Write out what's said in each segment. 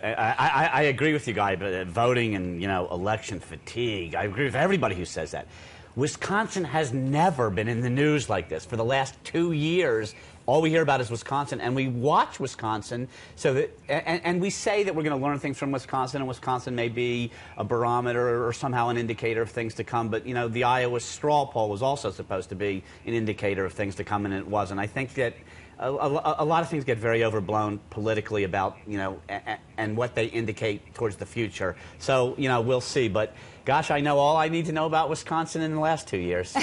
I agree with you, Guy, but voting and, election fatigue, I agree with everybody who says that. Wisconsin has never been in the news like this. For the last 2 years, all we hear about is Wisconsin, and we watch Wisconsin, so that, and we say that we're going to learn things from Wisconsin, and Wisconsin may be a barometer or somehow an indicator of things to come, but, the Iowa straw poll was also supposed to be an indicator of things to come, and it wasn't. I think that a lot of things get very overblown politically about, and what they indicate towards the future. So, we'll see. But, gosh, I know all I need to know about Wisconsin in the last 2 years.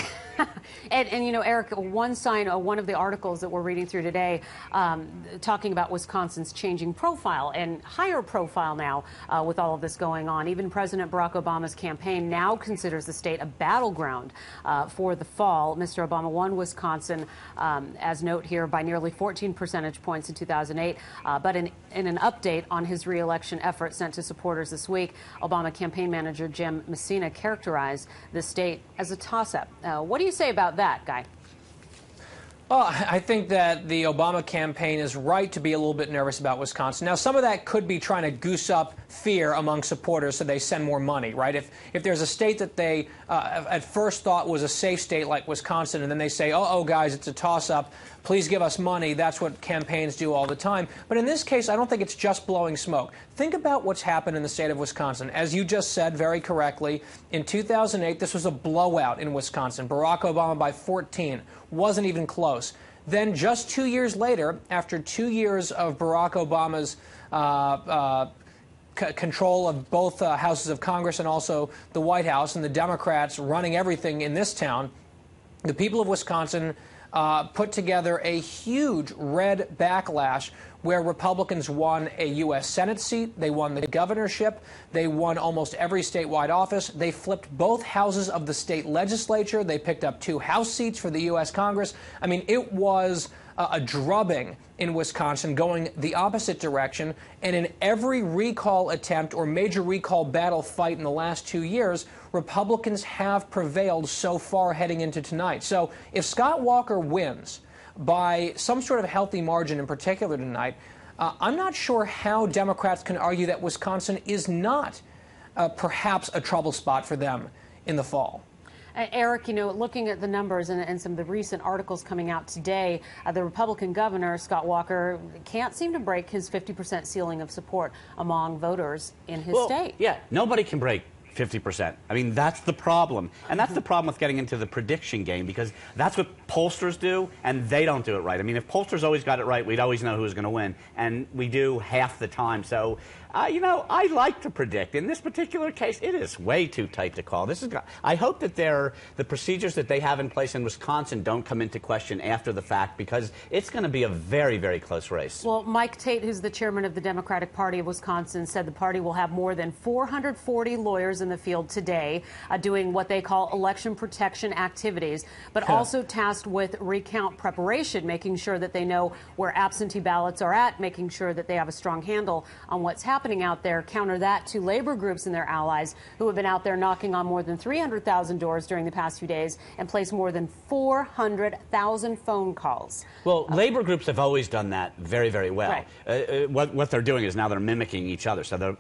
And Eric, one of the articles that we're reading through today, talking about Wisconsin's changing profile and higher profile now with all of this going on. Even President Barack Obama's campaign now considers the state a battleground for the fall. Mr. Obama won Wisconsin, as note here, by nearly 14 percentage points in 2008. But in an update on his re-election effort sent to supporters this week, Obama campaign manager Jim Messina characterized the state as a toss-up. What do you say about that, Guy? Well, I think that the Obama campaign is right to be a little bit nervous about Wisconsin. Now, some of that could be trying to goose up fear among supporters so they send more money, right? If there's a state that they at first thought was a safe state like Wisconsin, and then they say, oh, guys, it's a toss-up, please give us money, that's what campaigns do all the time. But in this case, I don't think it's just blowing smoke. Think about what's happened in the state of Wisconsin. As you just said very correctly, in 2008, this was a blowout in Wisconsin. Barack Obama by 14. Wasn't even close. Then just 2 years later, after 2 years of Barack Obama's control of both houses of Congress and also the White House, and the Democrats running everything in this town, the people of Wisconsin put together a huge red backlash where Republicans won a U.S. Senate seat, they won the governorship, they won almost every statewide office, they flipped both houses of the state legislature, they picked up 2 House seats for the U.S. Congress. I mean, it was a drubbing in Wisconsin going the opposite direction, and in every recall attempt or major recall battle fight in the last 2 years, Republicans have prevailed so far heading into tonight. So if Scott Walker wins by some sort of healthy margin in particular tonight, I'm not sure how Democrats can argue that Wisconsin is not perhaps a trouble spot for them in the fall. Eric, looking at the numbers and some of the recent articles coming out today, the Republican governor, Scott Walker, can't seem to break his 50% ceiling of support among voters in his state. Yeah, nobody can break 50%. I mean, that's the problem. And that's the problem with getting into the prediction game, because that's what pollsters do, and they don't do it right. I mean, if pollsters always got it right, we'd always know who was going to win, and we do half the time. So, I like to predict. In this particular case, it is way too tight to call. I hope that the procedures that they have in place in Wisconsin don't come into question after the fact, because it's going to be a very, very close race. Well, Mike Tate, who's the chairman of the Democratic Party of Wisconsin, said the party will have more than 440 lawyers in the field today doing what they call election protection activities, but also tasked with recount preparation, making sure that they know where absentee ballots are at, making sure that they have a strong handle on what's happening out there. Counter that to labor groups and their allies who have been out there knocking on more than 300,000 doors during the past few days and placed more than 400,000 phone calls. Well, labor groups have always done that very, very well. Right. What they're doing is now they're mimicking each other. So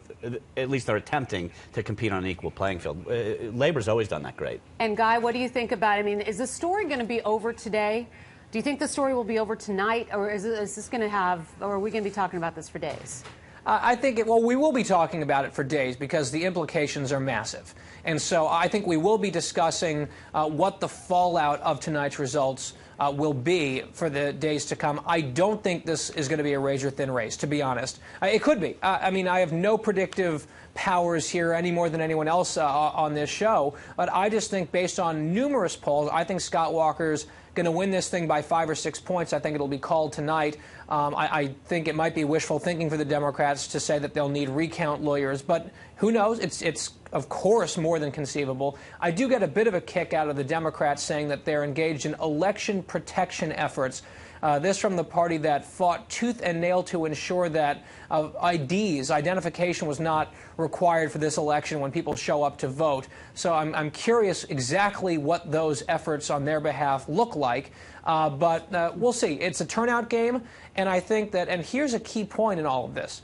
at least they're attempting to compete on an equal playing field. Labor's always done that great. And Guy, what do you think about it? I mean, is the story going to be over today? Do you think the story will be over tonight, or is this going to have, or are we going to be talking about this for days? I think, well, we will be talking about it for days because the implications are massive. And so I think we will be discussing what the fallout of tonight's results will be for the days to come. I don't think this is going to be a razor-thin race, to be honest. It could be. I mean, I have no predictive powers here any more than anyone else on this show, but I just think based on numerous polls, I think Scott Walker's going to win this thing by 5 or 6 points. I think it'll be called tonight. I think it might be wishful thinking for the Democrats to say that they'll need recount lawyers, but who knows? It's of course more than conceivable. I do get a bit of a kick out of the Democrats saying that they're engaged in election protection efforts. This from the party that fought tooth and nail to ensure that identification was not required for this election when people show up to vote. So I'm curious exactly what those efforts on their behalf look like. But we'll see. It's a turnout game, and I think that, and here's a key point in all of this.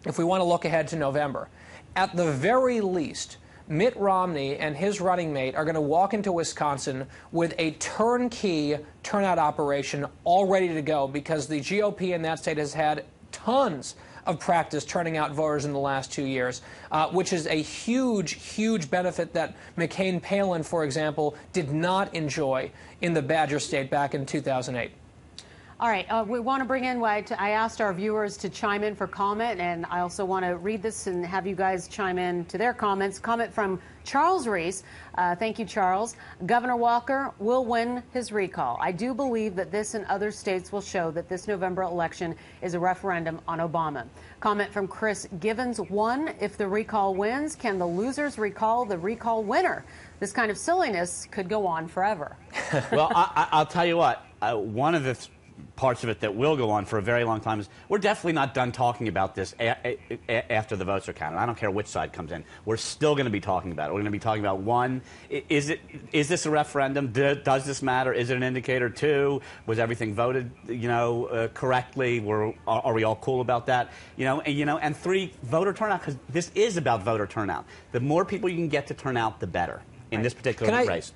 if we want to look ahead to November. At the very least, Mitt Romney and his running mate are going to walk into Wisconsin with a turnkey turnout operation all ready to go, because the GOP in that state has had tons of practice turning out voters in the last 2 years, which is a huge, huge benefit that McCain-Palin, for example, did not enjoy in the Badger State back in 2008. All right, we want to bring in, I asked our viewers to chime in for comment, and I also want to read this and have you guys chime in to their comments. Comment from Charles Reese. Thank you, Charles. Governor Walker will win his recall. I do believe that this and other states will show that this November election is a referendum on Obama. Comment from Chris Givens. 1, if the recall wins, can the losers recall the recall winner? This kind of silliness could go on forever. Well, I'll tell you what, one of the parts of it that will go on for a very long time is we're definitely not done talking about this after the votes are counted. I don't care which side comes in. We're still going to be talking about it. We're going to be talking about, 1, is this a referendum? Does this matter? Is it an indicator? 2, was everything voted, correctly? Are we all cool about that? And 3, voter turnout, because this is about voter turnout. The more people you can get to turn out, the better in this particular race.